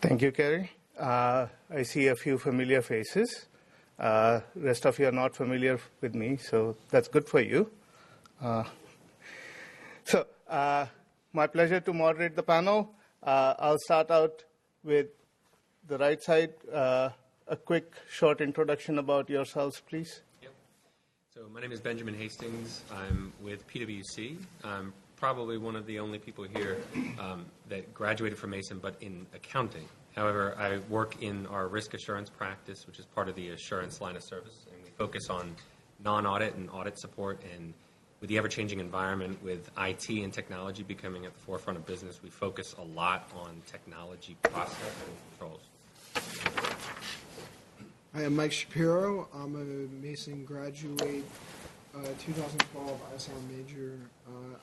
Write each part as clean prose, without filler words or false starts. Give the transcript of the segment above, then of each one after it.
Thank you, Kerry. I see a few familiar faces. Rest of you are not familiar with me, so that's good for you. My pleasure to moderate the panel. I'll start out with the right side. A quick, short introduction about yourselves, please. Yep. So my name is Benjamin Hastings. I'm with PwC. I'm probably one of the only people here that graduated from Mason, but in accounting. However, I work in our risk assurance practice, which is part of the assurance line of service, and we focus on non-audit and audit support. And with the ever-changing environment, with IT and technology becoming at the forefront of business, we focus a lot on technology, process, and controls. I am Mike Shapiro. I'm a Mason graduate, 2012 ISOM major.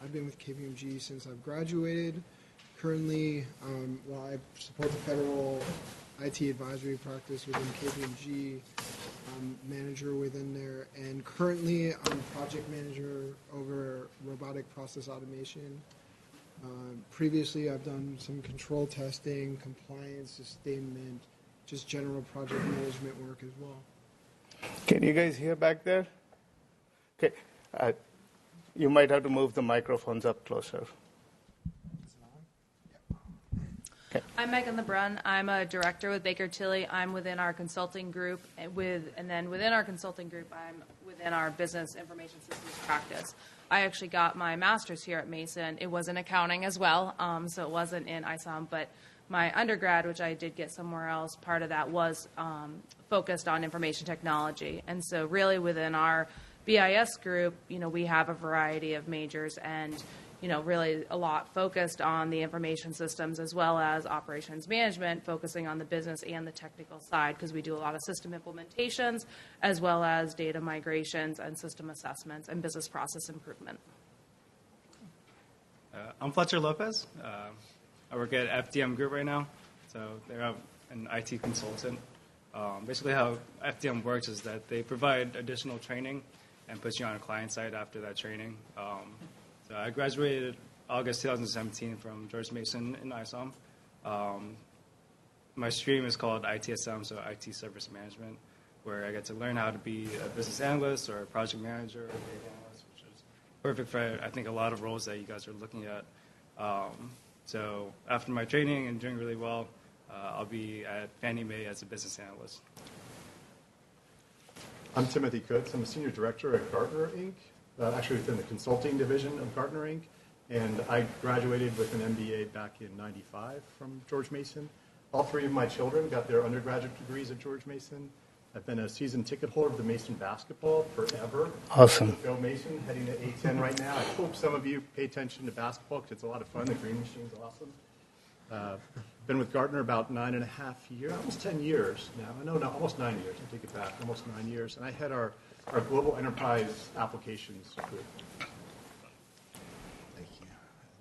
I've been with KPMG since I've graduated. Currently, I support the federal IT advisory practice within KPMG. I'm manager within there, and currently I'm project manager over robotic process automation. Previously, I've done some control testing, compliance, sustainment, just general project management work as well. Can you guys hear back there? Okay. You might have to move the microphones up closer. Okay. I'm Megan LeBrun. I'm a director with Baker Tilly. I'm within our consulting group, and then within our consulting group, I'm within our business information systems practice. I actually got my master's here at Mason. It was in accounting as well, so it wasn't in ISOM, but my undergrad, which I did get somewhere else, part of that was focused on information technology. And so really within our BIS group, we have a variety of majors and, really a lot focused on the information systems as well as operations management, focusing on the business and the technical side because we do a lot of system implementations as well as data migrations and system assessments and business process improvement. I'm Fletcher Lopez. I work at FDM Group right now, so they're an IT consultant. Basically how FDM works is that they provide additional training and put you on a client side after that training. So I graduated August 2017 from George Mason in ISOM. My stream is called ITSM, so IT Service Management, where I get to learn how to be a business analyst or a project manager or a data analyst, which is perfect for, I think, a lot of roles that you guys are looking at. So after my training and doing really well, I'll be at Fannie Mae as a business analyst. I'm Timothy Kutz. I'm a senior director at Gartner, Inc., actually within the consulting division of Gartner, Inc., and I graduated with an MBA back in '95 from George Mason. All three of my children got their undergraduate degrees at George Mason. I've been a season ticket holder of the Mason basketball forever. Awesome. Go Mason, heading to A10 right now. I hope some of you pay attention to basketball because it's a lot of fun. The green machine's awesome. Been with Gartner about 9.5 years, almost 10 years now. No, almost 9 years. I take it back, almost 9 years. And I head our global enterprise applications group. Thank you.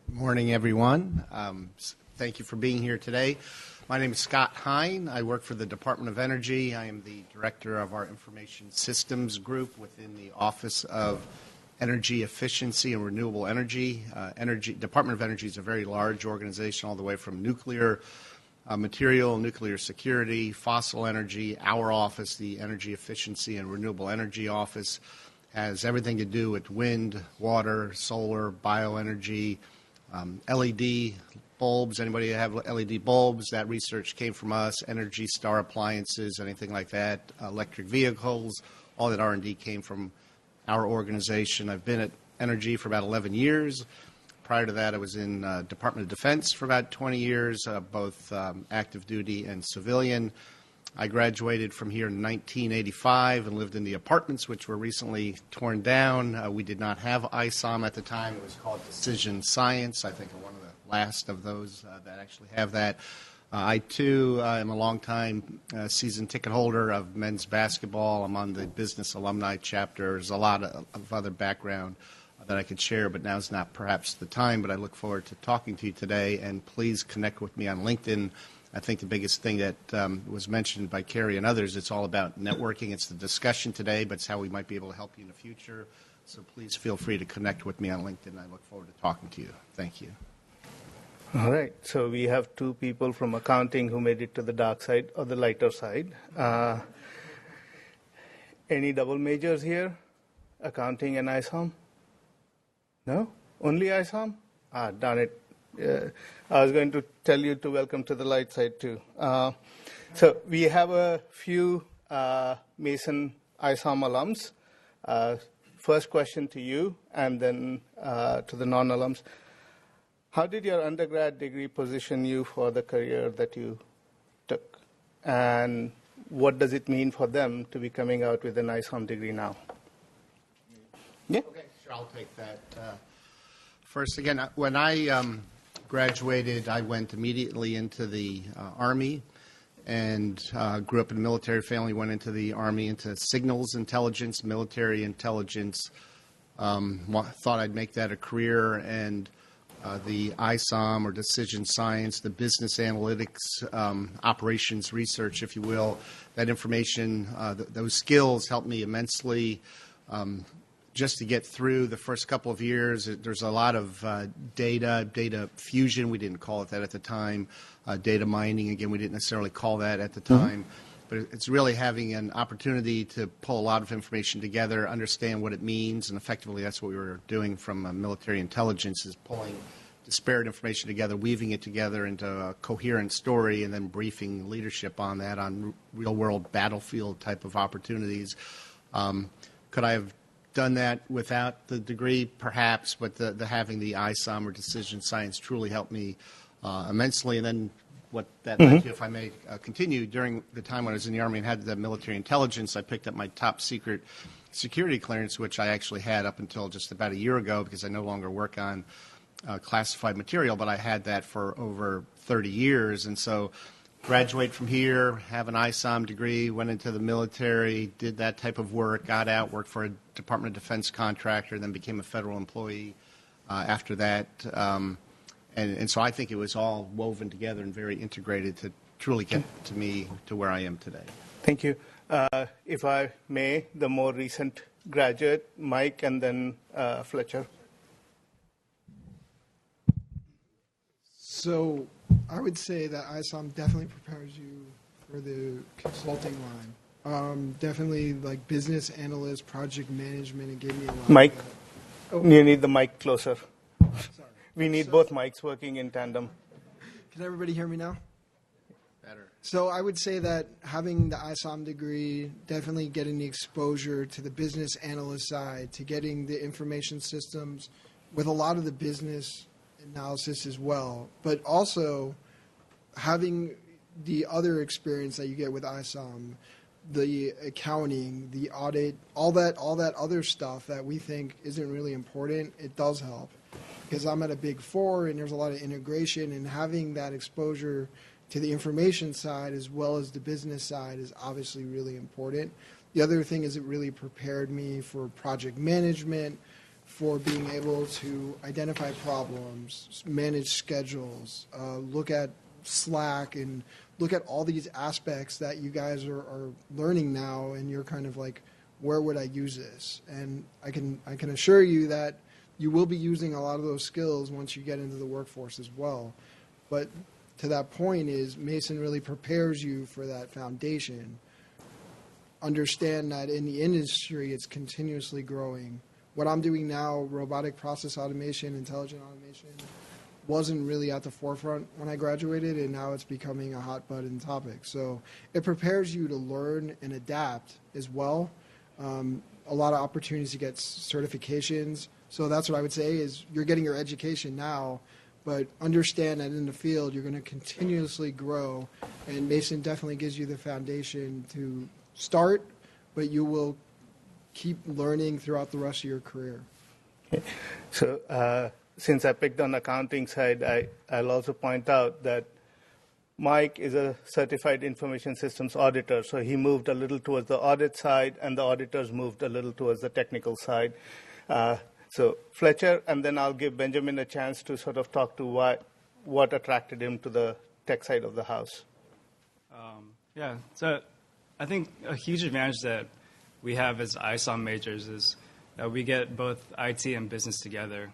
Good morning, everyone. Thank you for being here today. My name is Scott Hine. I work for the Department of Energy. I am the director of our Information Systems Group within the Office of Energy Efficiency and Renewable Energy. Department of Energy is a very large organization, all the way from nuclear material, nuclear security, fossil energy. Our office, the Energy Efficiency and Renewable Energy Office, has everything to do with wind, water, solar, bioenergy, LED bulbs. Anybody have LED bulbs? That research came from us. Energy Star appliances, anything like that. Electric vehicles, all that R&D came from our organization. I've been at Energy for about 11 years. Prior to that, I was in Department of Defense for about 20 years, both active duty and civilian. I graduated from here in 1985 and lived in the apartments, which were recently torn down. We did not have ISOM at the time. It was called Decision Science. I think one of the last of those that actually have that. I, too, am a longtime season ticket holder of men's basketball. I'm on the business alumni chapter. There's a lot of other background that I could share, but now's not perhaps the time. But I look forward to talking to you today, and please connect with me on LinkedIn. I think the biggest thing that was mentioned by Carrie and others, it's all about networking. It's the discussion today, but it's how we might be able to help you in the future. So please feel free to connect with me on LinkedIn. I look forward to talking to you. Thank you. All right. So we have two people from accounting who made it to the dark side or the lighter side. Any double majors here? Accounting and ISOM? No? Only ISOM? Ah, darn it. I was going to tell you to welcome to the light side too. So we have a few Mason ISOM alums. First question to you and then to the non-alums. How did your undergrad degree position you for the career that you took? And what does it mean for them to be coming out with an ISOM degree now? Yeah? Okay, sure, I'll take that. First, again, when I graduated, I went immediately into the Army and grew up in a military family, went into the Army, into signals intelligence, military intelligence. Thought I'd make that a career, and the ISOM, or decision science, the business analytics, operations research, if you will, that information, those skills helped me immensely. Just to get through the first couple of years, there's a lot of data fusion. We didn't call it that at the time. Data mining, again, we didn't necessarily call that at the time. But it's really having an opportunity to pull a lot of information together, understand what it means, and effectively that's what we were doing from military intelligence, is pulling disparate information together, weaving it together into a coherent story, and then briefing leadership on that, on real-world battlefield type of opportunities. Could I have done that without the degree? Perhaps, but the having the ISOM, or decision science, truly helped me immensely. And then what that led to, if I may continue, during the time when I was in the Army and had the military intelligence, I picked up my top secret security clearance, which I actually had up until just about a year ago, because I no longer work on classified material, but I had that for over 30 years. And so graduate from here, have an ISOM degree, went into the military, did that type of work, got out, worked for a Department of Defense contractor, then became a federal employee after that. And so I think it was all woven together and very integrated to truly get to me to where I am today. Thank you. If I may, the more recent graduate, Mike, and then Fletcher. So I would say that ISOM definitely prepares you for the consulting line. Definitely like business analyst, project management, it gave me a lot Mike, of that. you need the mic closer. Sorry. We need both mics working in tandem. Can everybody hear me now? Better. So I would say that having the ISOM degree, definitely getting the exposure to the business analyst side, to getting the information systems with a lot of the business analysis as well, but also having the other experience that you get with ISOM, the accounting, the audit, all that other stuff that we think isn't really important, it does help. Because I'm at a Big Four and there's a lot of integration, and having that exposure to the information side as well as the business side is obviously really important. The other thing is it really prepared me for project management, for being able to identify problems, manage schedules, look at Slack, and look at all these aspects that you guys are learning now, and you're kind of like, where would I use this? And I can assure you that you will be using a lot of those skills once you get into the workforce as well. But to that point is Mason really prepares you for that foundation. Understand that in the industry, it's continuously growing. What I'm doing now, robotic process automation, intelligent automation, wasn't really at the forefront when I graduated, and now it's becoming a hot button topic. So it prepares you to learn and adapt as well. A lot of opportunities to get certifications. So that's what I would say is you're getting your education now, but understand that in the field you're going to continuously grow, and Mason definitely gives you the foundation to start, but you will keep learning throughout the rest of your career. Okay. So since I picked on accounting side, I'll also point out that Mike is a certified information systems auditor, so he moved a little towards the audit side, and the auditors moved a little towards the technical side. So Fletcher, and then I'll give Benjamin a chance to sort of talk to what attracted him to the tech side of the house. Yeah, so I think a huge advantage that we have as ISOM majors is that we get both IT and business together,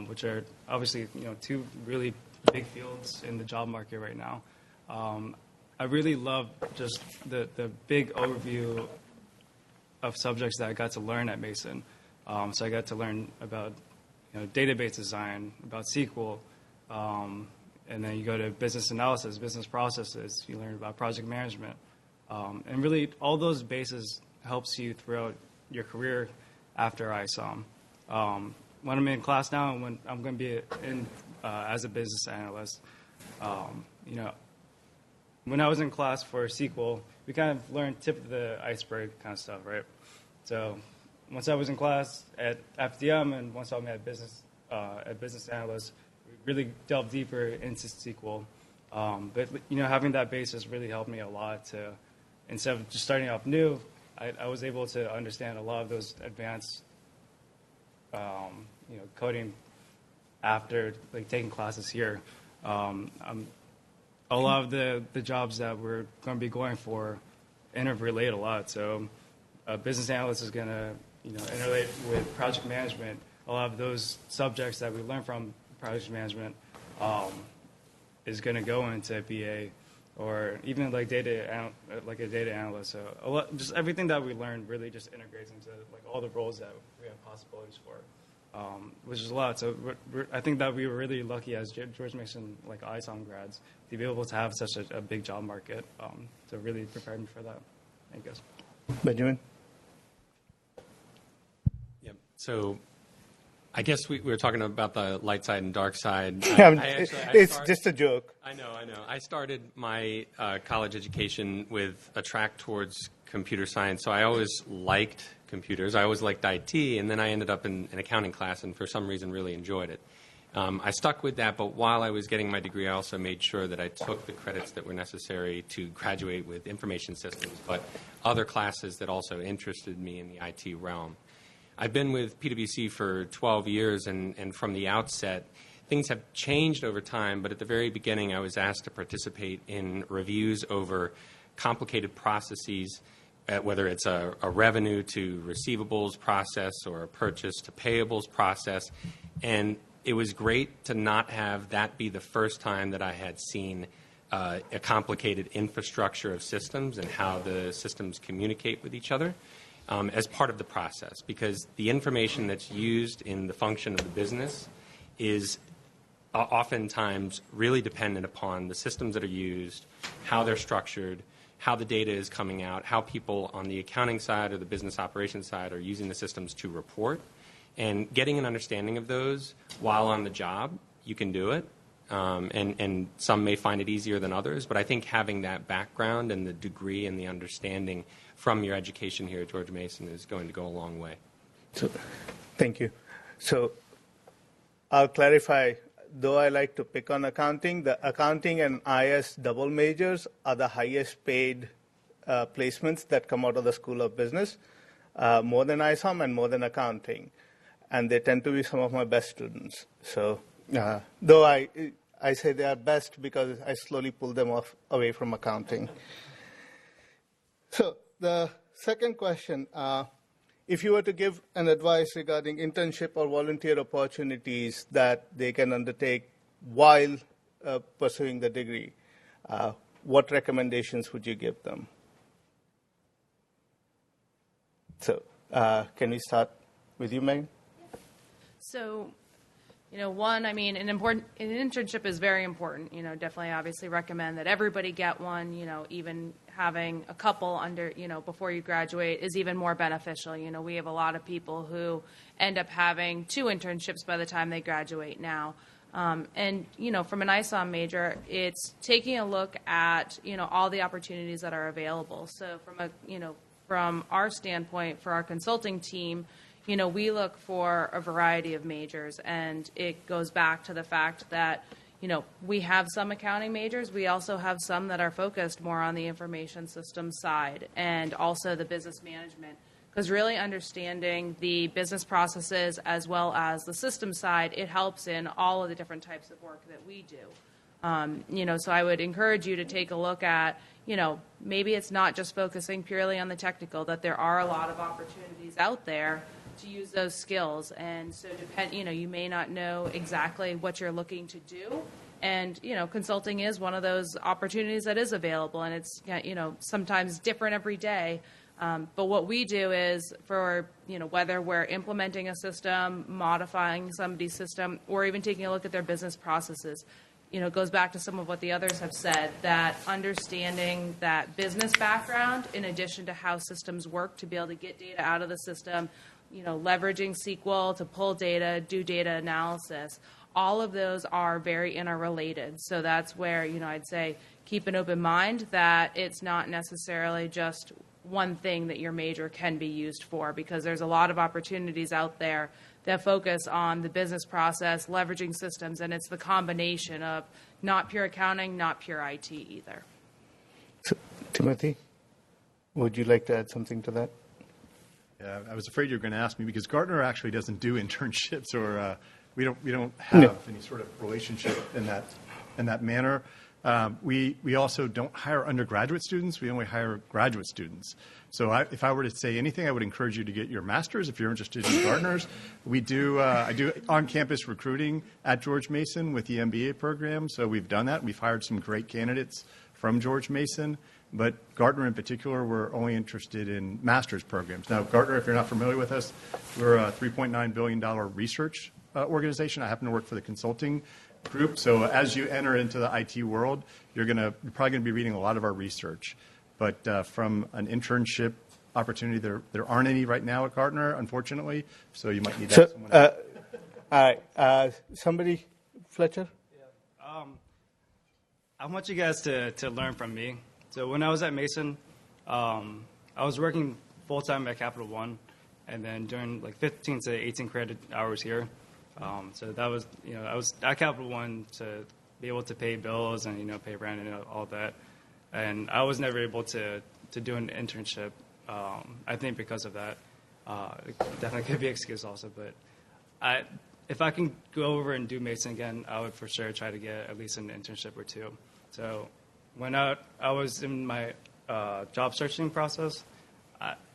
which are obviously two really big fields in the job market right now. I really love just the big overview of subjects that I got to learn at Mason. So I got to learn about database design, about SQL, and then you go to business analysis, business processes. You learn about project management, and really all those bases helps you throughout your career after ISOM. When I'm in class now, when I'm going to be in as a business analyst, when I was in class for SQL, we kind of learned tip of the iceberg kind of stuff, right? So once I was in class at FDM and once I'm at business analyst, we really delved deeper into SQL. But having that basis really helped me a lot to, instead of just starting off new, I was able to understand a lot of those advanced coding after taking classes here. A lot of the jobs that we're going to be going for interrelate a lot. So a business analyst is going to interrelate with project management. A lot of those subjects that we learn from project management is going to go into BA or even like a data analyst. So just everything that we learn really just integrates into all the roles that we have possibilities for. Which is a lot. So I think that we were really lucky as George Mason ISOM grads to be able to have such a big job market to really prepare me for that, I guess. Benjamin? Yep. So I guess we were talking about the light side and dark side. It's just a joke. I know. I started my college education with a track towards computer science, so I always liked computers. I always liked IT, and then I ended up in an accounting class and for some reason really enjoyed it. I stuck with that, but while I was getting my degree, I also made sure that I took the credits that were necessary to graduate with information systems, but other classes that also interested me in the IT realm. I've been with PwC for 12 years, and from the outset, things have changed over time, but at the very beginning, I was asked to participate in reviews over complicated processes, whether it's a revenue to receivables process or a purchase to payables process. And it was great to not have that be the first time that I had seen a complicated infrastructure of systems and how the systems communicate with each other as part of the process, because the information that's used in the function of the business is oftentimes really dependent upon the systems that are used, how they're structured, how the data is coming out, how people on the accounting side or the business operations side are using the systems to report. And getting an understanding of those while on the job, you can do it. And some may find it easier than others, but I think having that background and the degree and the understanding from your education here at George Mason is going to go a long way. So, thank you. So I'll clarify. Though I like to pick on accounting, the accounting and IS double majors are the highest paid placements that come out of the School of Business, more than ISOM and more than accounting. And they tend to be some of my best students. So though I say they are best because I slowly pull them away from accounting. So the second question, if you were to give an advice regarding internship or volunteer opportunities that they can undertake while pursuing the degree, what recommendations would you give them? So can we start with you, Megan? So, one, an internship is very important. Definitely, obviously recommend that everybody get one. Even having a couple under, before you graduate is even more beneficial. We have a lot of people who end up having 2 internships by the time they graduate now. And, from an ISOM major, it's taking a look at, all the opportunities that are available. So from our standpoint, for our consulting team, we look for a variety of majors, and it goes back to the fact that, we have some accounting majors. We also have some that are focused more on the information systems side and also the business management, because really understanding the business processes as well as the system side, it helps in all of the different types of work that we do. So I would encourage you to take a look at, maybe it's not just focusing purely on the technical, that there are a lot of opportunities out there to use those skills. And so you may not know exactly what you're looking to do And, consulting is one of those opportunities that is available, and it's, sometimes different every day. But what we do is for, whether we're implementing a system, modifying somebody's system, or even taking a look at their business processes, it goes back to some of what the others have said, that understanding that business background in addition to how systems work to be able to get data out of the system, leveraging SQL to pull data, do data analysis, all of those are very interrelated. So that's where, I'd say keep an open mind that it's not necessarily just one thing that your major can be used for, because there's a lot of opportunities out there that focus on the business process, leveraging systems, and it's the combination of not pure accounting, not pure IT either. So, Timothy, would you like to add something to that? Yeah, I was afraid you were going to ask me, because Gartner actually doesn't do internships, or we don't have any sort of relationship in that manner. We also don't hire undergraduate students. We only hire graduate students. So if I were to say anything, I would encourage you to get your master's if you're interested in Gartner's. I do on-campus recruiting at George Mason with the MBA program. So we've done that. We've hired some great candidates from George Mason. But Gartner in particular, we're only interested in master's programs. Now, Gartner, if you're not familiar with us, we're a $3.9 billion research organization. I happen to work for the consulting group. So as you enter into the IT world, you're probably going to be reading a lot of our research. But from an internship opportunity, there aren't any right now at Gartner, unfortunately. So you might need to ask someone else. All right. Somebody, Fletcher? Yeah. I want you guys to learn from me. So when I was at Mason, I was working full-time at Capital One, and then during like 15 to 18 credit hours here. So that was, I was at Capital One to be able to pay bills and, pay rent and all that. And I was never able to do an internship, I think because of that. It definitely could be an excuse also, but if I can go over and do Mason again, I would for sure try to get at least an internship or two. So when I was in my job searching process,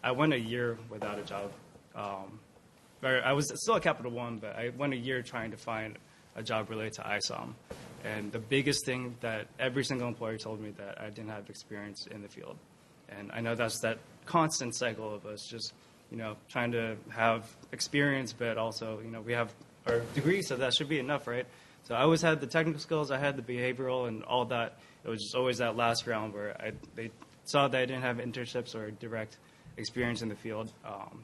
I went a year without a job. I was still at Capital One, but I went a year trying to find a job related to ISOM. And the biggest thing that every single employer told me that I didn't have experience in the field. And I know that's that constant cycle of us just, trying to have experience, but also, we have our degree, so that should be enough, right? So I always had the technical skills, I had the behavioral and all that. It was just always that last round where they saw that I didn't have internships or direct experience in the field,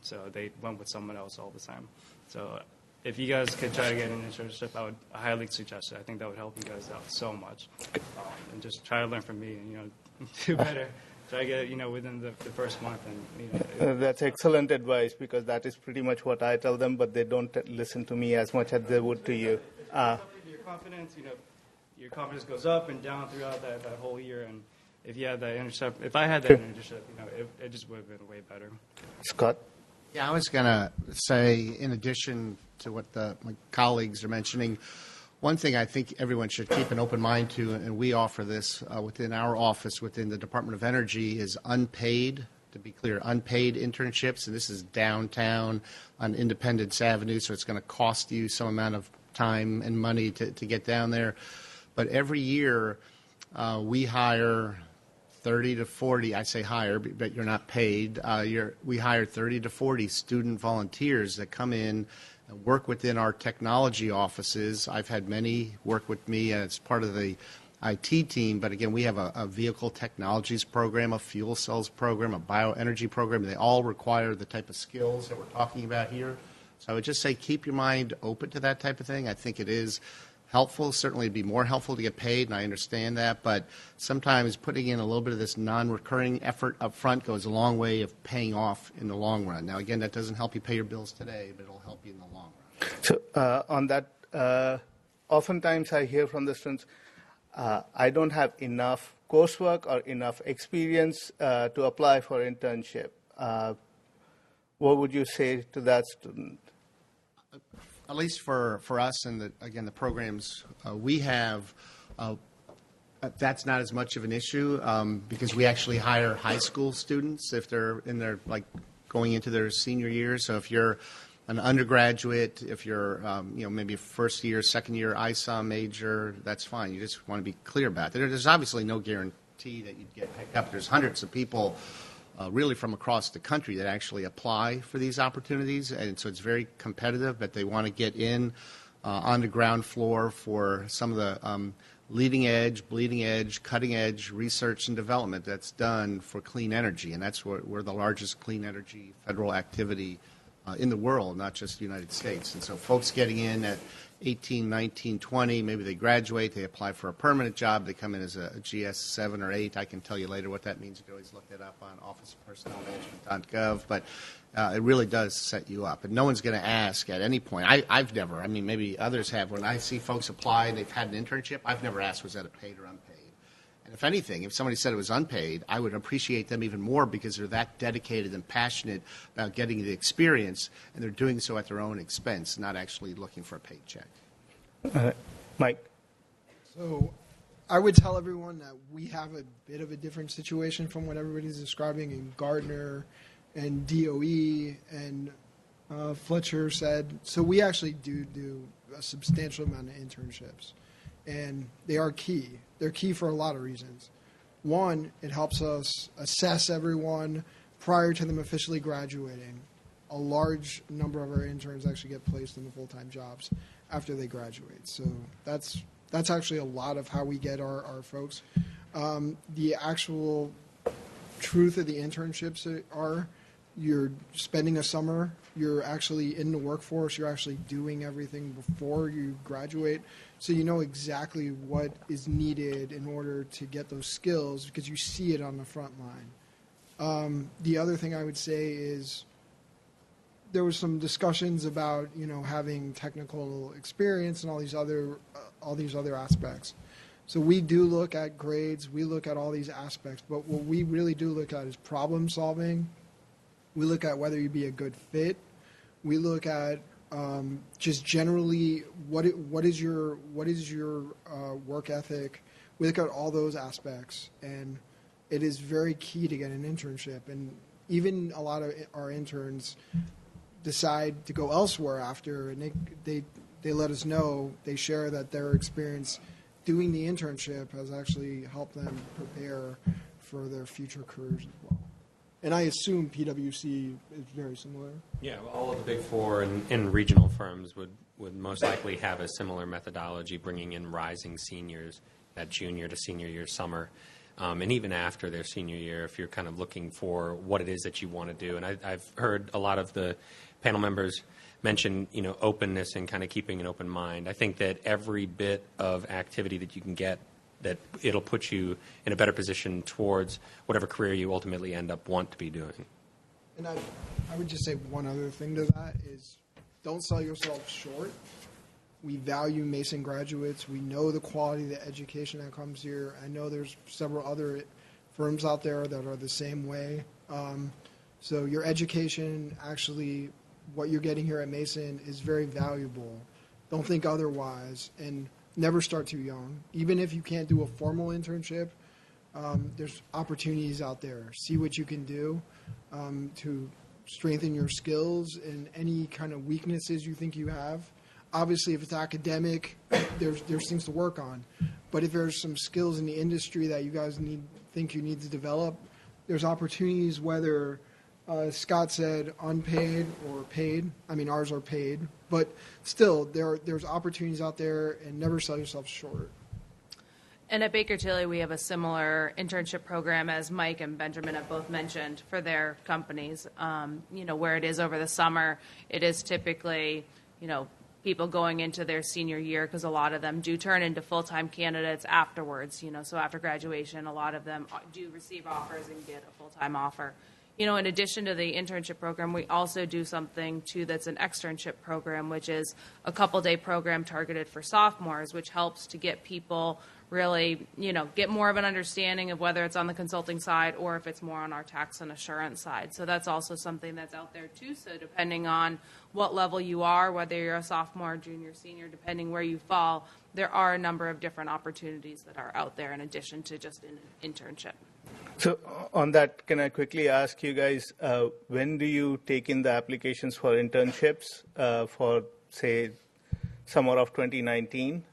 so they went with someone else all the time. So if you guys could try to get an internship, I would highly suggest it. I think that would help you guys out so much. And just try to learn from me and, do better. Try to get, within the first month. And, That's excellent advice, because that is pretty much what I tell them, but they don't listen to me as much as they would to you. Your confidence, your confidence goes up and down throughout that whole year. And if you had that internship, if I had that internship, it just would have been way better. Scott? Yeah, I was going to say, in addition to what my colleagues are mentioning, one thing I think everyone should keep an open mind to, and we offer this within our office, within the Department of Energy, is unpaid, to be clear, unpaid internships. And this is downtown on Independence Avenue, so it's going to cost you some amount of time and money to get down there. But every year we hire 30 to 40, I say hire, but you're not paid. We hire 30 to 40 student volunteers that come in and work within our technology offices. I've had many work with me as part of the IT team, but again, we have a vehicle technologies program, a fuel cells program, a bioenergy program. They all require the type of skills that we're talking about here. So I would just say keep your mind open to that type of thing. I think it is helpful. Certainly it'd be more helpful to get paid, and I understand that, but sometimes putting in a little bit of this non-recurring effort up front goes a long way of paying off in the long run. Now, again, that doesn't help you pay your bills today, but it'll help you in the long run. So on that, oftentimes I hear from the students, I don't have enough coursework or enough experience to apply for internship. What would you say to that student? At least for us and, the programs we have, that's not as much of an issue because we actually hire high school students if they're in their, going into their senior year. So if you're an undergraduate, if you're, maybe a first year, second year ISOM major, that's fine. You just want to be clear about that. There's obviously no guarantee that you'd get picked up. There's hundreds of people really from across the country that actually apply for these opportunities, and so it's very competitive, but they want to get in on the ground floor for some of the leading edge, bleeding edge, cutting edge research and development that's done for clean energy, and that's where we're the largest clean energy federal activity in the world, not just the United States. And so folks getting in at 18, 19, 20, maybe they graduate, they apply for a permanent job, they come in as a GS 7 or 8. I can tell you later what that means. You can always look that up on officeofpersonnelmanagement.gov, but it really does set you up. And no one's going to ask at any point. I've never, I mean, maybe others have. When I see folks apply and they've had an internship, I've never asked, was that a paid or unpaid? And if anything, if somebody said it was unpaid, I would appreciate them even more because they're that dedicated and passionate about getting the experience, and they're doing so at their own expense, not actually looking for a paid check. Mike. So I would tell everyone that we have a bit of a different situation from what everybody's describing in Gardner and DOE and Fletcher said. So we actually do a substantial amount of internships, and they are key. They're key for a lot of reasons. One, it helps us assess everyone prior to them officially graduating. A large number of our interns actually get placed in the full-time jobs after they graduate. So that's actually a lot of how we get our folks. The actual truth of the internships are you're spending a summer, you're actually in the workforce, you're actually doing everything before you graduate, so you know exactly what is needed in order to get those skills because you see it on the front line. The other thing I would say is there was some discussions about having technical experience and all these other aspects. So we do look at grades, we look at all these aspects, but what we really do look at is problem solving. We look at whether you'd be a good fit. We look at just generally what is your work ethic. We look at all those aspects, and it is very key to get an internship. And even a lot of our interns decide to go elsewhere after, and they let us know. They share that their experience doing the internship has actually helped them prepare for their future careers as well. And I assume PwC is very similar. Yeah, well, all of the big four and regional firms would most likely have a similar methodology, bringing in rising seniors that junior to senior year summer. And even after their senior year, if you're kind of looking for what it is that you want to do. And I've heard a lot of the panel members mention, openness and kind of keeping an open mind. I think that every bit of activity that you can get, that it'll put you in a better position towards whatever career you ultimately end up want to be doing. And I would just say one other thing to that is don't sell yourself short. We value Mason graduates. We know the quality of the education that comes here. I know there's several other firms out there that are the same way. So your education, actually, what you're getting here at Mason is very valuable. Don't think otherwise, and never start too young. Even if you can't do a formal internship, there's opportunities out there. See what you can do to strengthen your skills and any kind of weaknesses you think you have. Obviously, if it's academic, there's things to work on. But if there's some skills in the industry that you guys think you need to develop, there's opportunities, whether Scott said unpaid or paid. I mean, ours are paid. But still, there's opportunities out there, and never sell yourself short. And at Baker Tilly, we have a similar internship program as Mike and Benjamin have both mentioned for their companies. Where it is over the summer, it is typically, people going into their senior year, because a lot of them do turn into full-time candidates afterwards. So after graduation, a lot of them do receive offers and get a full-time offer. In addition to the internship program, we also do something, too, that's an externship program, which is a couple-day program targeted for sophomores, which helps to get people really, get more of an understanding of whether it's on the consulting side or if it's more on our tax and assurance side. So that's also something that's out there, too. So depending on what level you are, whether you're a sophomore, junior, senior, depending where you fall, there are a number of different opportunities that are out there in addition to just an internship. So on that, can I quickly ask you guys, when do you take in the applications for internships for, say, summer of 2019?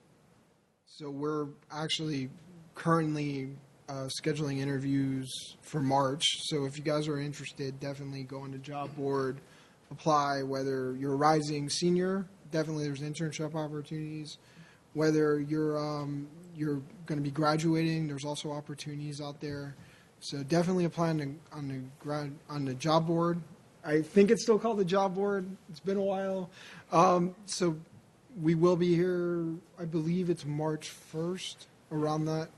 So we're actually currently scheduling interviews for March. So if you guys are interested, definitely go on the job board, apply. Whether you're a rising senior, definitely there's internship opportunities. Whether you're going to be graduating, there's also opportunities out there. So definitely apply on the job board. I think it's still called the job board. It's been a while. So we will be here, I believe it's March 1st, around that.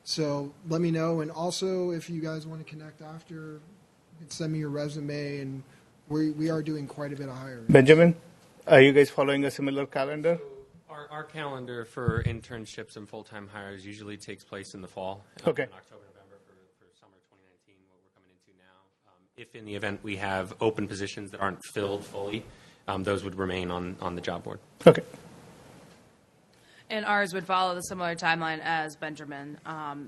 So let me know. And also, if you guys want to connect after, you can send me your resume. And we are doing quite a bit of hiring. Benjamin, are you guys following a similar calendar? Our calendar for internships and full-time hires usually takes place in the fall. Okay. In October, November for summer 2019, what we're coming into now. If in the event we have open positions that aren't filled fully, those would remain on the job board. Okay. And ours would follow the similar timeline as Benjamin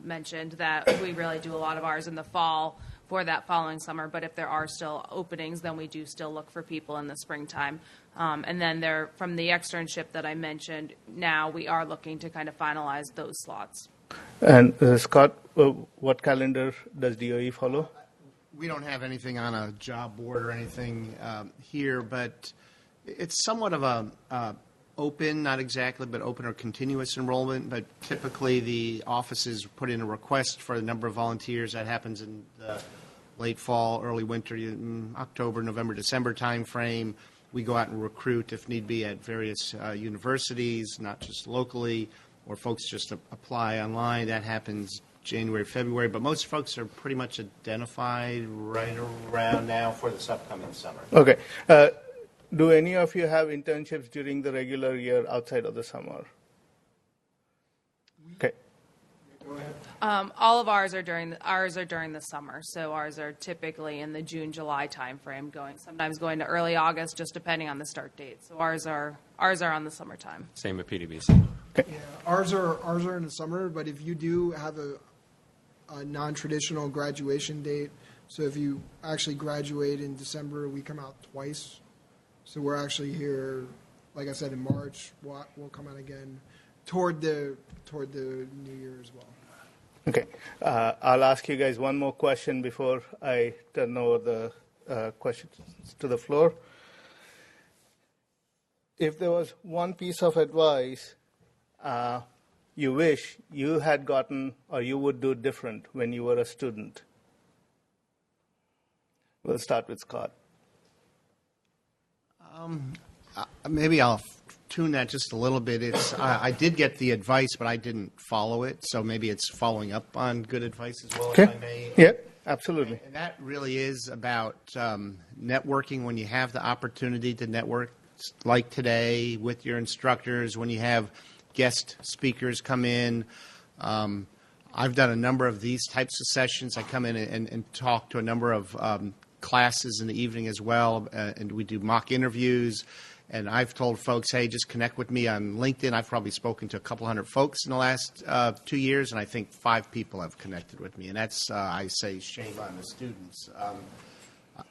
mentioned, that we really do a lot of ours in the fall for that following summer. But if there are still openings, then we do still look for people in the springtime. And then from the externship that I mentioned, now we are looking to kind of finalize those slots. And Scott, what calendar does DOE follow? We don't have anything on a job board or anything here, but it's somewhat of a open, not exactly, but open or continuous enrollment. But typically the offices put in a request for the number of volunteers. That happens in the late fall, early winter, October, November, December time frame. We go out and recruit, if need be, at various universities, not just locally, or folks just apply online. That happens January, February. But most folks are pretty much identified right around now for this upcoming summer. Okay. Do any of you have internships during the regular year outside of the summer? Okay. Go ahead. All of ours are during the summer, so ours are typically in the June, July timeframe, sometimes going to early August, just depending on the start date. So ours are on the summertime. Same with PWC. Yeah, ours are in the summer, but if you do have a non-traditional graduation date, so if you actually graduate in December, we come out twice. So we're actually here, like I said, in March. We'll come out again toward the new year as well. Okay. I'll ask you guys one more question before I turn over the questions to the floor. If there was one piece of advice you wish you had gotten or you would do different when you were a student, we'll start with Scott. Maybe I'll tune that just a little bit. I did get the advice, but I didn't follow it. So maybe it's following up on good advice as well, Okay. if I may. Yeah, absolutely. And that really is about networking when you have the opportunity to network, like today with your instructors, when you have guest speakers come in. I've done a number of these types of sessions. I come in and talk to a number of classes in the evening as well, and we do mock interviews. And I've told folks, hey, just connect with me on LinkedIn. I've probably spoken to a couple hundred folks in the last 2 years, and I think 5 people have connected with me. And that's, I say, shame on the students.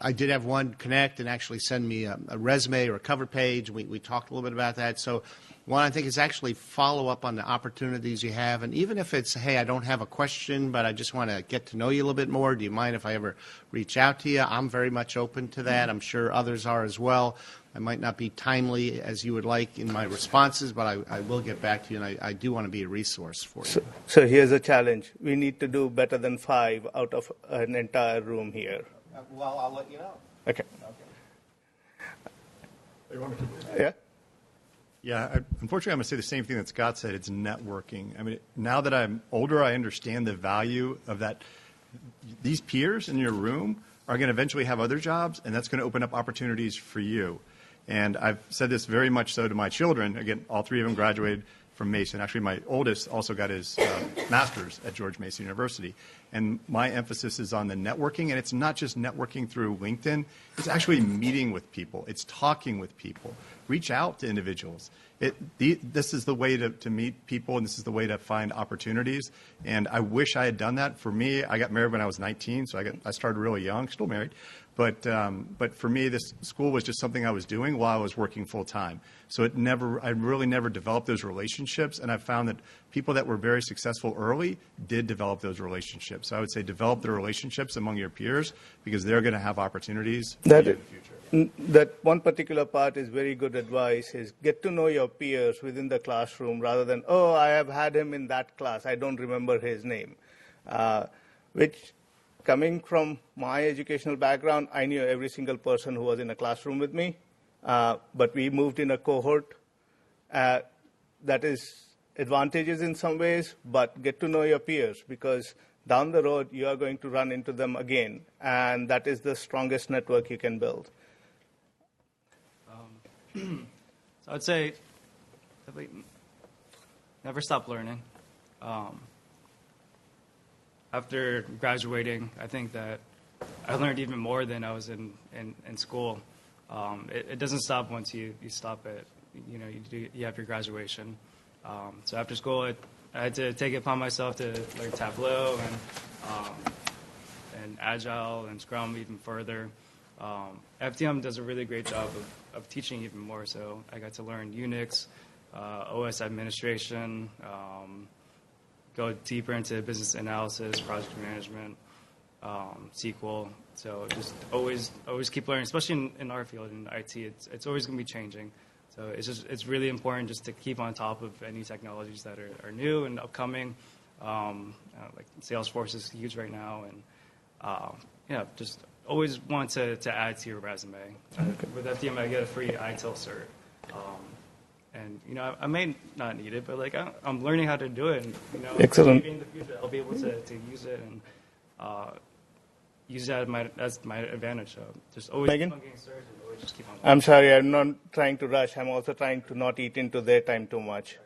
I did have one connect and actually send me a resume or a cover page. We talked a little bit about that. So one, I think, is actually follow up on the opportunities you have. And even if it's, hey, I don't have a question, but I just want to get to know you a little bit more. Do you mind if I ever reach out to you? I'm very much open to that. I'm sure others are as well. I might not be timely as you would like in my responses, but I will get back to you, and I do want to be a resource for you. So here's a challenge. We need to do better than 5 out of an entire room here. Well, I'll let you know. Okay. You want me to- Yeah? Yeah, unfortunately, I'm going to say the same thing that Scott said. It's networking. I mean, now that I'm older, I understand the value of that. These peers in your room are going to eventually have other jobs, and that's going to open up opportunities for you. And I've said this very much so to my children. Again, all 3 of them graduated from Mason. Actually, my oldest also got his master's at George Mason University. And my emphasis is on the networking, and it's not just networking through LinkedIn. It's actually meeting with people. It's talking with people. reach out to individuals. This is the way to meet people, and this is the way to find opportunities. And I wish I had done that. For me, I got married when I was 19, so I started really young, still married. But for me, this school was just something I was doing while I was working full time. So I really never developed those relationships, and I found that people that were very successful early did develop those relationships. So I would say develop the relationships among your peers, because they're going to have opportunities for you in the future. That one particular part is very good advice, is get to know your peers within the classroom rather than, oh, I have had him in that class, I don't remember his name. Which, coming from my educational background, I knew every single person who was in a classroom with me, but we moved in a cohort. That is advantages in some ways, but get to know your peers, because down the road you are going to run into them again, and that is the strongest network you can build. So I'd say never stop learning. After graduating, I think that I learned even more than I was in school. It doesn't stop once you stop at, you have your graduation. So after school, I had to take it upon myself to learn Tableau and Agile and Scrum even further. FDM does a really great job of teaching even more. So I got to learn Unix, OS administration, go deeper into business analysis, project management, SQL. So just always keep learning, especially in our field in IT. It's always going to be changing. So it's really important just to keep on top of any technologies that are new and upcoming. Like Salesforce is huge right now, and just always want to add to your resume. With FDM, I get a free ITIL cert. And, I may not need it, but, I'm learning how to do it. And, Excellent. maybe in the future, I'll be able to use it and use that as my advantage. So just always Megan? keep on getting certs and always just keep on. I'm sorry, I'm not trying to rush. I'm also trying to not eat into their time too much.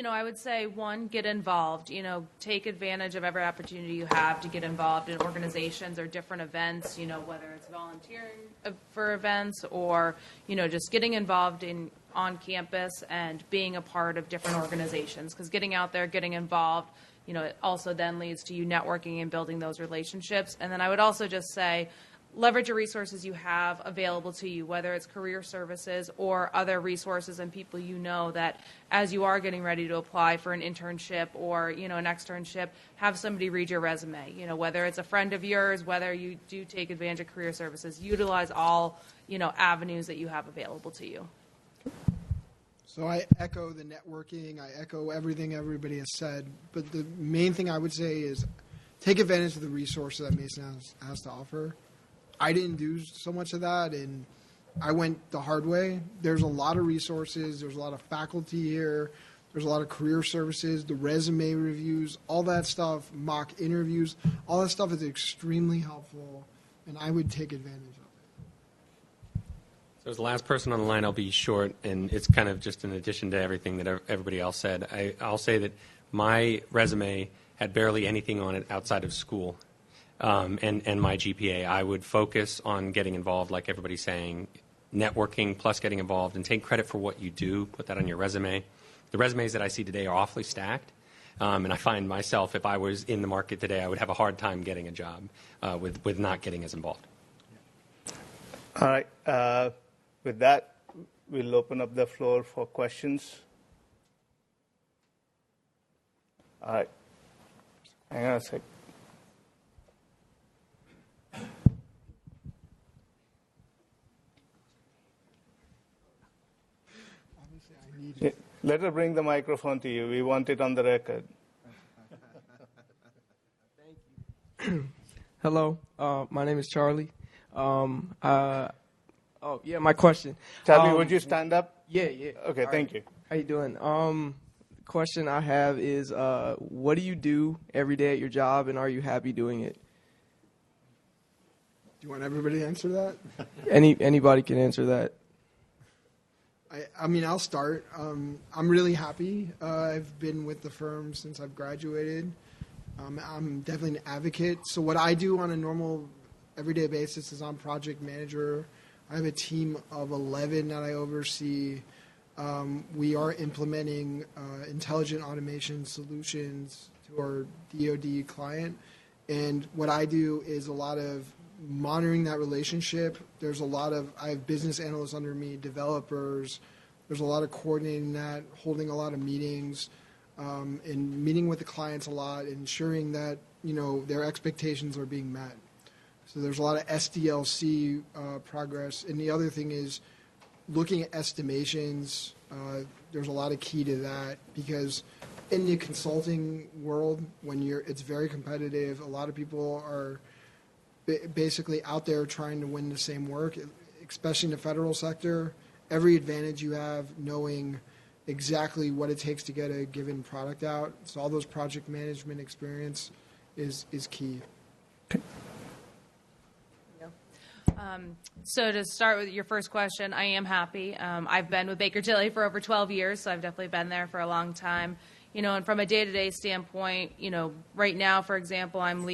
I would say, one, get involved. Take advantage of every opportunity you have to get involved in organizations or different events, whether it's volunteering for events or, just getting involved on campus and being a part of different organizations. Because getting out there, getting involved, it also then leads to you networking and building those relationships. And then I would also just say, leverage the resources you have available to you, whether it's career services or other resources and people that as you are getting ready to apply for an internship or, an externship, have somebody read your resume. Whether it's a friend of yours, whether you do take advantage of career services, utilize all, avenues that you have available to you. So I echo the networking. I echo everything everybody has said. But the main thing I would say is take advantage of the resources that Mason has to offer. I didn't do so much of that, and I went the hard way. There's a lot of resources. There's a lot of faculty here. There's a lot of career services, the resume reviews, all that stuff, mock interviews. All that stuff is extremely helpful, and I would take advantage of it. So as the last person on the line, I'll be short, and it's kind of just in addition to everything that everybody else said. I'll say that my resume had barely anything on it outside of school. And my GPA. I would focus on getting involved, like everybody's saying, networking plus getting involved, and take credit for what you do. Put that on your resume. The resumes that I see today are awfully stacked, and I find myself, if I was in the market today, I would have a hard time getting a job with not getting as involved. All right. With that, we'll open up the floor for questions. All right. Hang on a sec. Let her bring the microphone to you. We want it on the record. Hello, my name is Charlie. My question. Charlie, would you stand up? Yeah. Okay, All thank right. you. How you doing? Question I have is, what do you do every day at your job, and are you happy doing it? Do you want everybody to answer that? Anybody can answer that. I'll start. I'm really happy. I've been with the firm since I've graduated. I'm definitely an advocate. So what I do on a normal, everyday basis is I'm project manager. I have a team of 11 that I oversee. We are implementing intelligent automation solutions to our DoD client. And what I do is a lot of monitoring that relationship. I have business analysts under me, developers. There's a lot of coordinating that, holding a lot of meetings, and meeting with the clients a lot, ensuring that, their expectations are being met. So there's a lot of SDLC progress. And the other thing is looking at estimations. There's a lot of key to that because in the consulting world, it's very competitive. A lot of people are basically out there trying to win the same work, especially in the federal sector. Every advantage you have knowing exactly what it takes to get a given product out. So all those project management experience is key. So to start with your first question, I am happy. I've been with Baker Tilly for over 12 years, so I've definitely been there for a long time. And from a day-to-day standpoint, right now, for example, I'm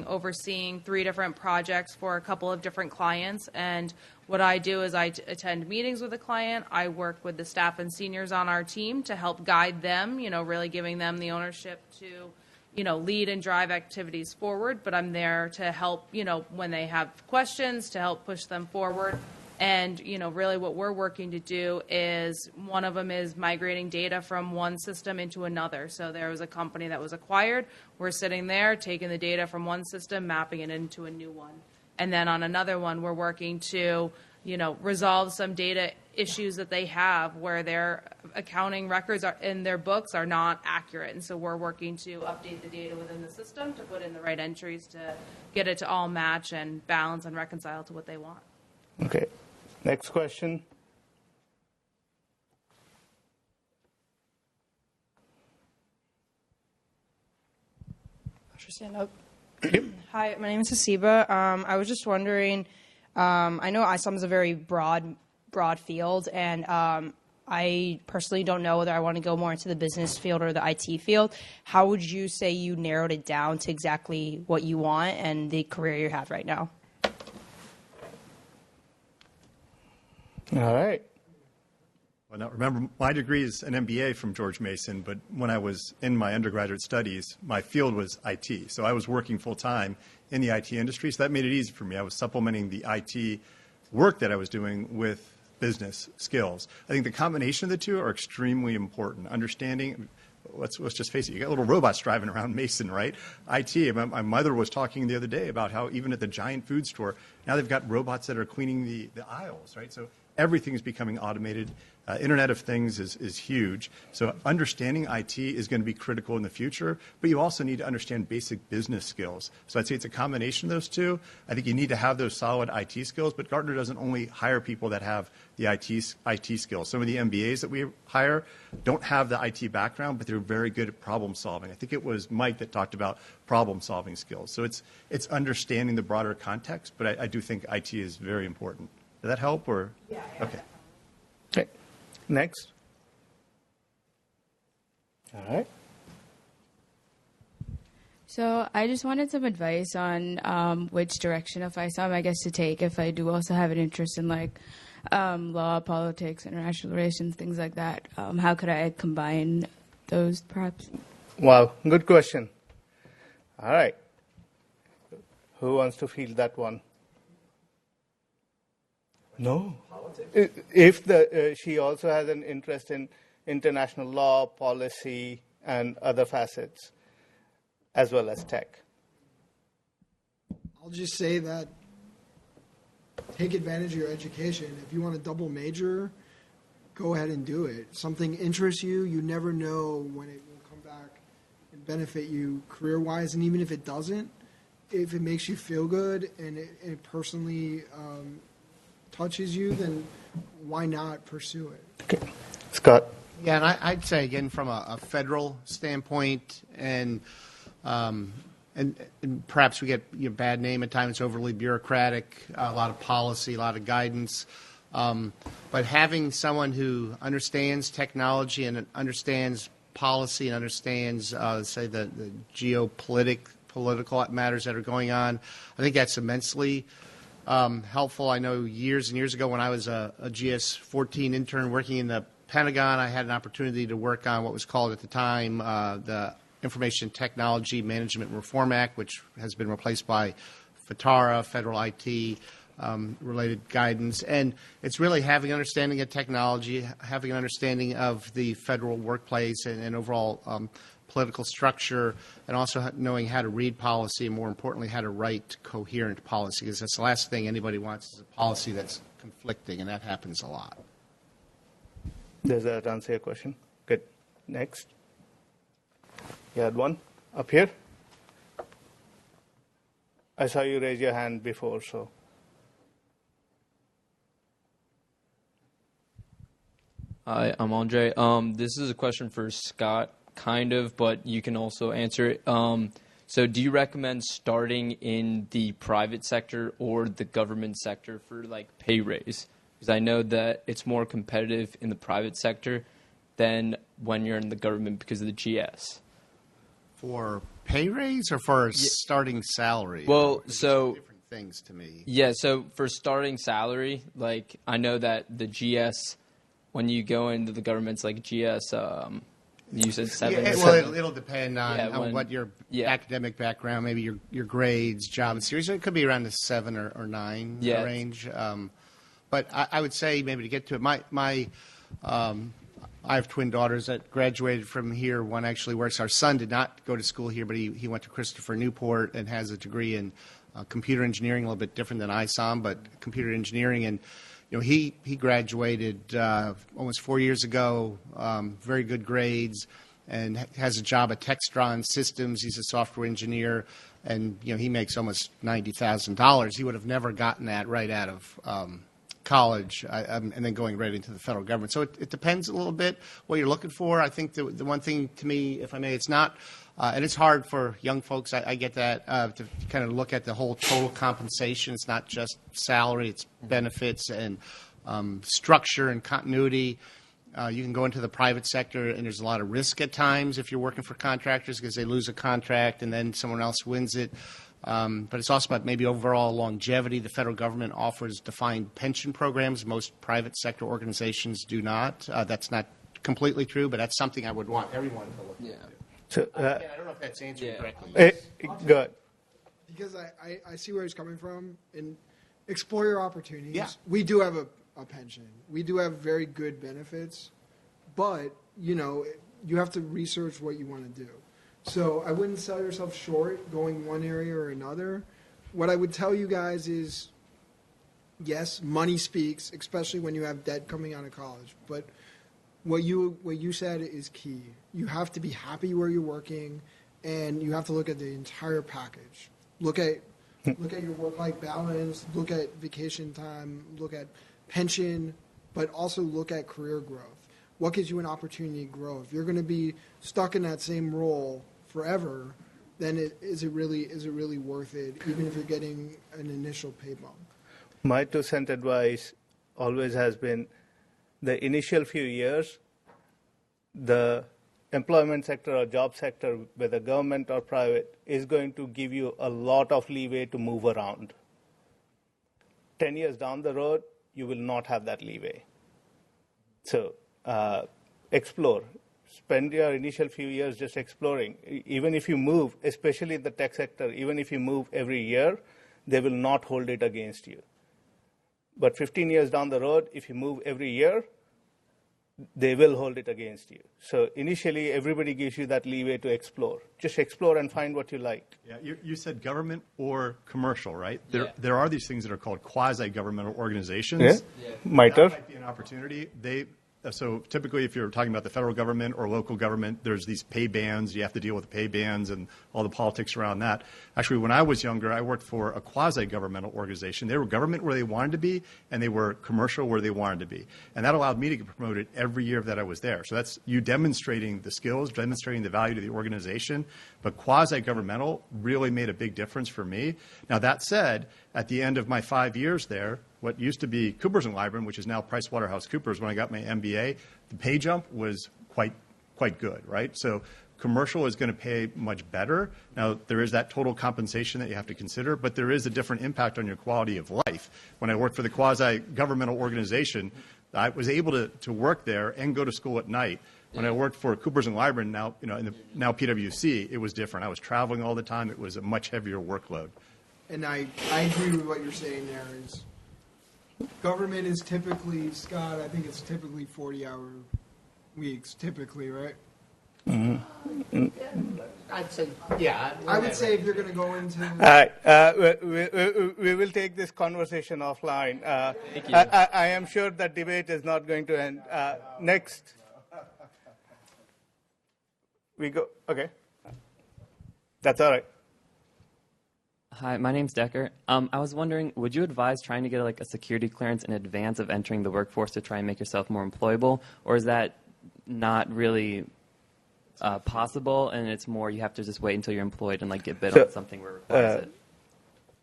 overseeing 3 different projects for a couple of different clients. And what I do is I attend meetings with the client. I work with the staff and seniors on our team to help guide them, really giving them the ownership to lead and drive activities forward, but I'm there to help, when they have questions, to help push them forward. And, really what we're working to do is one of them is migrating data from one system into another. So there was a company that was acquired. We're sitting there taking the data from one system, mapping it into a new one. And then on another one, we're working to, resolve some data issues that they have where their accounting records in their books are not accurate. And so we're working to update the data within the system to put in the right entries to get it to all match and balance and reconcile to what they want. Okay. Next question. Should stand up. Yep. Hi, my name is Hasiba. I was just wondering, I know ISOM is a very broad field, and I personally don't know whether I want to go more into the business field or the IT field. How would you say you narrowed it down to exactly what you want and the career you have right now? All right. Well, now remember, my degree is an MBA from George Mason, but when I was in my undergraduate studies, my field was IT. So I was working full-time in the IT industry, so that made it easy for me. I was supplementing the IT work that I was doing with business skills. I think the combination of the two are extremely important. Understanding, let's just face it, you got little robots driving around Mason, right? IT, my mother was talking the other day about how even at the giant food store, now they've got robots that are cleaning the aisles, right? So everything is becoming automated. Internet of Things is huge. So understanding IT is going to be critical in the future, but you also need to understand basic business skills. So I'd say it's a combination of those two. I think you need to have those solid IT skills, but Gartner doesn't only hire people that have the IT skills. Some of the MBAs that we hire don't have the IT background, but they're very good at problem solving. I think it was Mike that talked about problem solving skills. So it's understanding the broader context, but I do think IT is very important. Did that help? Or Yeah. Okay. Okay. Next. All right. So I just wanted some advice on which direction of ISOM I guess to take if I do also have an interest in law, politics, international relations, things like that. How could I combine those perhaps? Wow, good question. All right. Who wants to field that one? No. If she also has an interest in international law, policy, and other facets, as well as tech. I'll just say that take advantage of your education. If you want to double major, go ahead and do it. Something interests you, you never know when it will come back and benefit you career-wise. And even if it doesn't, if it makes you feel good and it personally touches you, then why not pursue it? Okay. Scott? Yeah, and I'd say, again, from a federal standpoint, and perhaps we get a bad name at times, it's overly bureaucratic, a lot of policy, a lot of guidance. But having someone who understands technology and understands policy and understands, say, the geopolitical matters that are going on, I think that's immensely helpful. I know years and years ago when I was a GS-14 intern working in the Pentagon, I had an opportunity to work on what was called at the time the Information Technology Management Reform Act, which has been replaced by FITARA, Federal IT related guidance. And it's really having an understanding of technology, having an understanding of the federal workplace and overall political structure, and also knowing how to read policy, and more importantly, how to write coherent policy, because that's the last thing anybody wants is a policy that's conflicting, and that happens a lot. Does that answer your question? Good. Next. You had one up here? I saw you raise your hand before, so. Hi, I'm Andre. This is a question for Scott, kind of, but you can also answer it. So do you recommend starting in the private sector or the government sector for, like, pay raise? Because I know that it's more competitive in the private sector than when you're in the government because of the GS. For pay raise or for starting salary? Well, so different things to me. Yeah, so for starting salary, like, I know that the GS, when you go into the government's like GS, you said 7. Yeah, well, it'll depend on what your Yeah. academic background, maybe your grades, job and series. It could be around the 7 or 9 Yeah. range. But I would say maybe to get to it, I have twin daughters that graduated from here. One actually works. Our son did not go to school here, but he went to Christopher Newport and has a degree in computer engineering, a little bit different than ISOM, but computer engineering. And he graduated almost 4 years ago, very good grades, and has a job at Textron Systems. He's a software engineer, and he makes almost $90,000. He would have never gotten that right out of college and then going right into the federal government. So it depends a little bit what you're looking for. I think the one thing to me, if I may, it's not, and it's hard for young folks, I get that, to kind of look at the whole total compensation. It's not just salary, it's benefits and structure and continuity. You can go into the private sector, and there's a lot of risk at times if you're working for contractors because they lose a contract and then someone else wins it. But it's also about maybe overall longevity. The federal government offers defined pension programs. Most private sector organizations do not. That's not completely true, but that's something I would want everyone to look into. So, I don't know if that's answered correctly. Good. Because I see where he's coming from, and explore your opportunities. Yeah. We do have a pension. We do have very good benefits, but, you have to research what you want to do. So I wouldn't sell yourself short going one area or another. What I would tell you guys is, yes, money speaks, especially when you have debt coming out of college. But what you said is key. You have to be happy where you're working, and you have to look at the entire package. Look at your work-life balance. Look at vacation time. Look at pension, but also look at career growth. What gives you an opportunity to grow? If you're going to be stuck in that same role forever, then is it really worth it, even if you're getting an initial pay bump? My 2-cent advice always has been the initial few years, the employment sector or job sector, whether government or private, is going to give you a lot of leeway to move around. 10 years down the road, you will not have that leeway. So explore. Spend your initial few years just exploring. Even if you move, especially in the tech sector, even if you move every year, they will not hold it against you. But 15 years down the road, if you move every year, they will hold it against you. So initially, everybody gives you that leeway to explore. Just explore and find what you like. Yeah, you said government or commercial, right? Yeah. There are these things that are called quasi-governmental organizations. Yeah. MITRE. That might be an opportunity. So typically, if you're talking about the federal government or local government, there's these pay bands. You have to deal with the pay bands and all the politics around that. Actually, when I was younger, I worked for a quasi-governmental organization. They were government where they wanted to be, and they were commercial where they wanted to be. And that allowed me to get promoted every year that I was there. So that's you demonstrating the skills, demonstrating the value to the organization. But quasi-governmental really made a big difference for me. Now, that said, at the end of my 5 years there, what used to be Coopers & Lybrand, which is now PricewaterhouseCoopers, when I got my MBA, the pay jump was quite good, right? So commercial is going to pay much better. Now, there is that total compensation that you have to consider, but there is a different impact on your quality of life. When I worked for the quasi-governmental organization, I was able to work there and go to school at night. When I worked for Coopers and Lybrand, now PwC, it was different. I was traveling all the time. It was a much heavier workload. And I agree with what you're saying there. Is government is typically, Scott, I think it's typically 40-hour weeks, typically, right? Mm-hmm. I'd say, yeah. I would say if you're going to go into... We will take this conversation offline. Thank you. I am sure that debate is not going to end. Next. We go, okay. That's all right. Hi, my name's Decker. I was wondering, would you advise trying to get a security clearance in advance of entering the workforce to try and make yourself more employable, or is that not really possible, and it's more you have to just wait until you're employed and get bid on something where it requires it?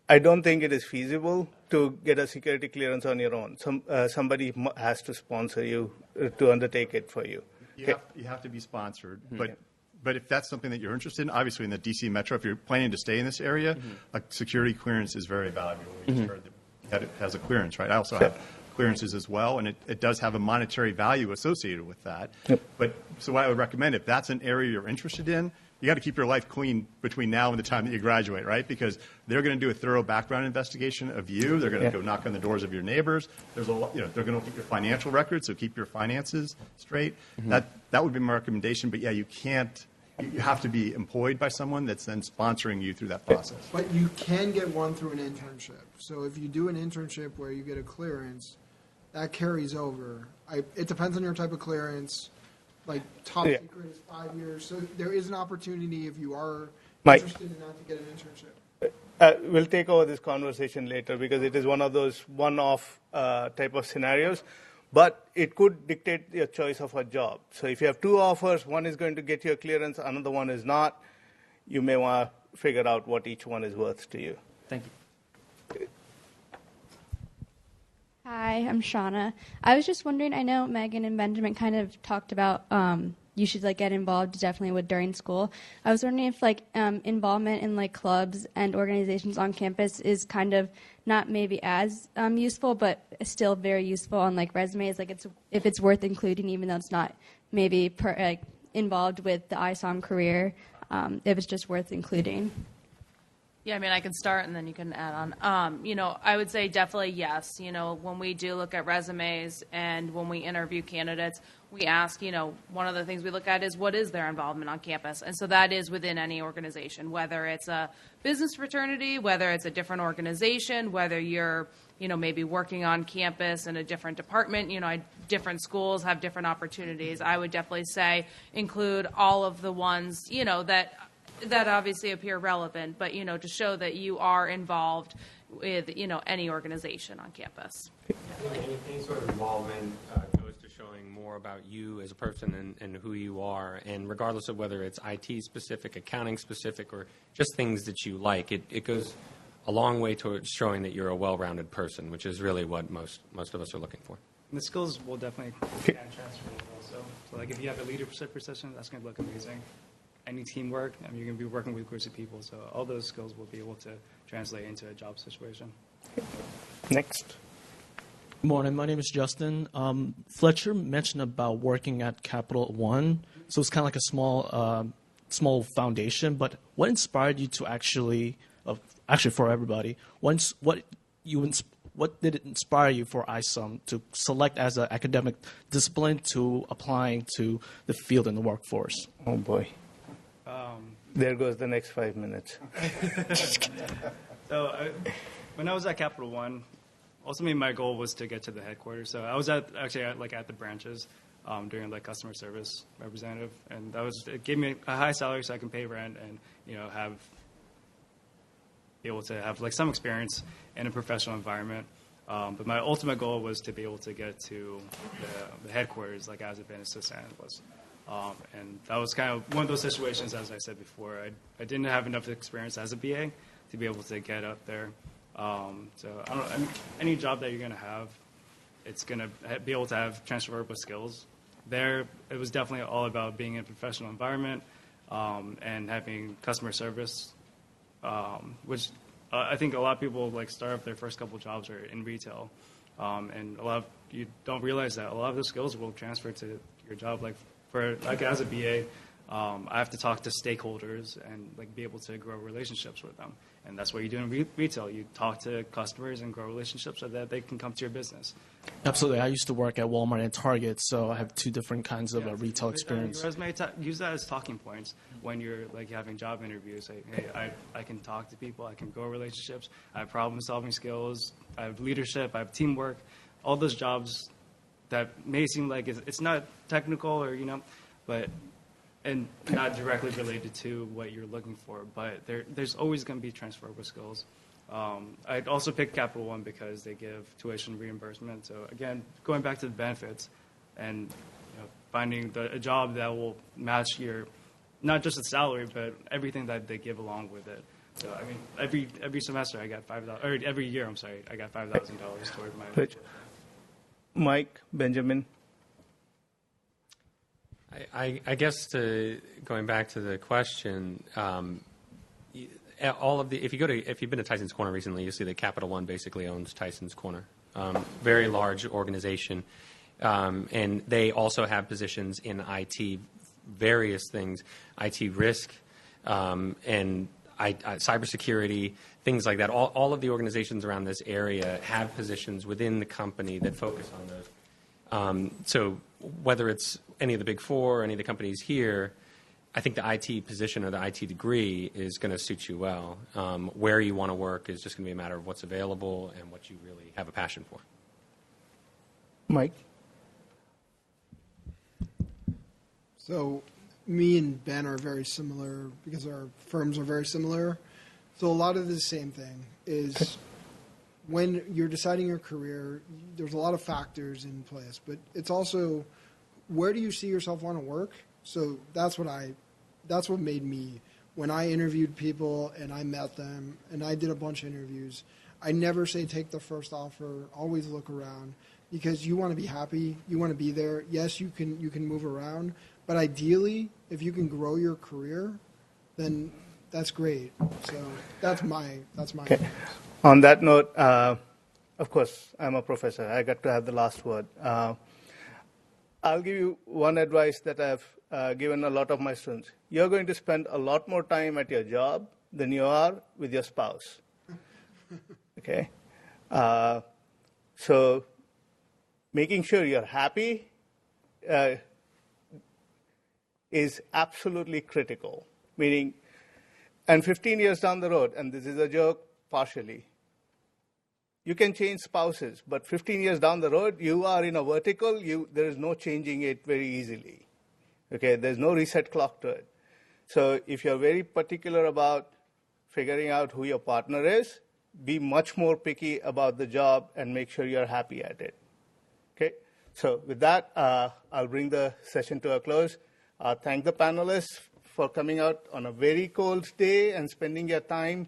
I don't think it is feasible to get a security clearance on your own. Somebody has to sponsor you to undertake it for you. You have to be sponsored, but if that's something that you're interested in, obviously in the D.C. Metro, if you're planning to stay in this area, a security clearance is very valuable. We just heard that it has a clearance, right? I also have clearances as well, and it does have a monetary value associated with that. But so what I would recommend, if that's an area you're interested in, you got to keep your life clean between now and the time that you graduate, right? Because they're going to do a thorough background investigation of you. They're going to go knock on the doors of your neighbors. There's a lot, they're going to look at your financial records, so keep your finances straight. That would be my recommendation. But yeah, you can't. You have to be employed by someone that's then sponsoring you through that process. But you can get one through an internship. So if you do an internship where you get a clearance, that carries over. It depends on your type of clearance. Top secret is 5 years. So there is an opportunity if you are interested in that to get an internship. We'll take over this conversation later because it is one of those one-off type of scenarios. But it could dictate your choice of a job. So if you have two offers, one is going to get you a clearance, another one is not, you may want to figure out what each one is worth to you. Thank you. Hi, I'm Shauna. I was just wondering, I know Megan and Benjamin kind of talked about you should get involved definitely during school. I was wondering if involvement in clubs and organizations on campus is kind of not maybe as useful, but still very useful on resumes. If it's worth including, even though it's not maybe involved with the ISOM career, if it's just worth including. Yeah, I can start and then you can add on. I would say definitely yes. When we do look at resumes and when we interview candidates, we ask, one of the things we look at is what is their involvement on campus. And so that is within any organization, whether it's a business fraternity, whether it's a different organization, whether you're, maybe working on campus in a different department. Different schools have different opportunities. I would definitely say include all of the ones, that obviously appear relevant, but, to show that you are involved with, any organization on campus. Any sort of involvement goes to showing more about you as a person and who you are, and regardless of whether it's IT-specific, accounting-specific, or just things that you like, it goes a long way towards showing that you're a well-rounded person, which is really what most of us are looking for. And the skills will definitely transfer also. So if you have a leadership position, that's going to look amazing. Any teamwork, you're going to be working with groups of people, so all those skills will be able to translate into a job situation. Next. Good morning. My name is Justin. Fletcher mentioned about working at Capital One, so it's kind of like a small foundation. But what inspired you to actually for everybody, what did it inspire you for ISOM to select as an academic discipline to applying to the field in the workforce? Oh boy. There goes the next 5 minutes. So when I was at Capital One, ultimately my goal was to get to the headquarters. So I was at the branches doing customer service representative, and it gave me a high salary so I can pay rent and be able to have some experience in a professional environment. But my ultimate goal was to be able to get to the headquarters as a business assistant analyst. And that was kind of one of those situations, as I said before. I didn't have enough experience as a BA to be able to get up there. So any job that you're going to have, it's going to be able to have transferable skills. There, it was definitely all about being in a professional environment, and having customer service, which I think a lot of people like start up their first couple jobs are in retail, and a lot of you don't realize that a lot of the skills will transfer to your job. Like as a BA, I have to talk to stakeholders and like be able to grow relationships with them, and that's what you do in retail. You talk to customers and grow relationships so that they can come to your business. Absolutely. I used to work at Walmart and Target, so I have two different kinds of retail experience. Your resume, use that as talking points when you're like having job interviews. Say, hey, I can talk to people, I can grow relationships, I have problem-solving skills, I have leadership, I have teamwork. All those jobs that may seem like it's not technical or and not directly related to what you're looking for, but there's always going to be transferable skills. I'd also pick Capital One because they give tuition reimbursement. So again, going back to the benefits and finding a job that will match your, not just the salary, but everything that they give along with it. So I mean, every semester I got $5,000, or every year I got $5,000 toward my. Mike, Benjamin. I guess going back to the question, if you've been to Tyson's Corner recently, you'll see that Capital One basically owns Tyson's Corner. Very large organization, and they also have positions in IT, various things, IT risk, and cybersecurity, things like that. All of the organizations around this area have positions within the company that focus on those. So whether it's any of the Big Four or any of the companies here, I think the IT position or the IT degree is going to suit you well. Where you want to work is just going to be a matter of what's available and what you really have a passion for. Mike? So me and Ben are very similar because our firms are very similar. So a lot of the same thing is when you're deciding your career, there's a lot of factors in place, but it's also where do you see yourself want to work? So that's what made me, when I interviewed people and I met them and I did a bunch of interviews, I never say take the first offer, always look around because you want to be happy, you want to be there. Yes, you can move around, but ideally, if you can grow your career, then that's great. So that's my okay. On that note, of course, I'm a professor. I got to have the last word. I'll give you one advice that I've given a lot of my students. You're going to spend a lot more time at your job than you are with your spouse. Okay? So making sure you're happy is absolutely critical. Meaning, and 15 years down the road, and this is a joke partially, you can change spouses, but 15 years down the road, you are in a vertical, there is no changing it very easily. Okay, there's no reset clock to it. So if you're very particular about figuring out who your partner is, be much more picky about the job and make sure you're happy at it. Okay, so with that, I'll bring the session to a close. Thank the panelists for coming out on a very cold day and spending your time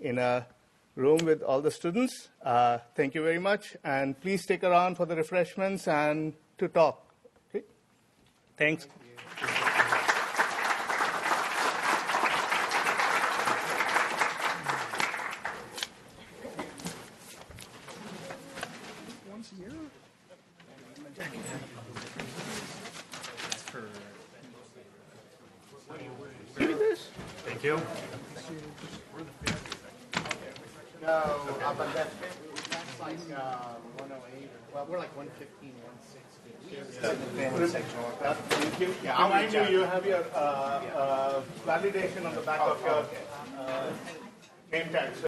in a room with all the students. Thank you very much, and please stick around for the refreshments and to talk. Okay? Thanks. once a year. Thank you. No, but that's like 108. Well, we're like 115, 160. Thank you. Yeah, mind you, you have your validation on the back of your name tag.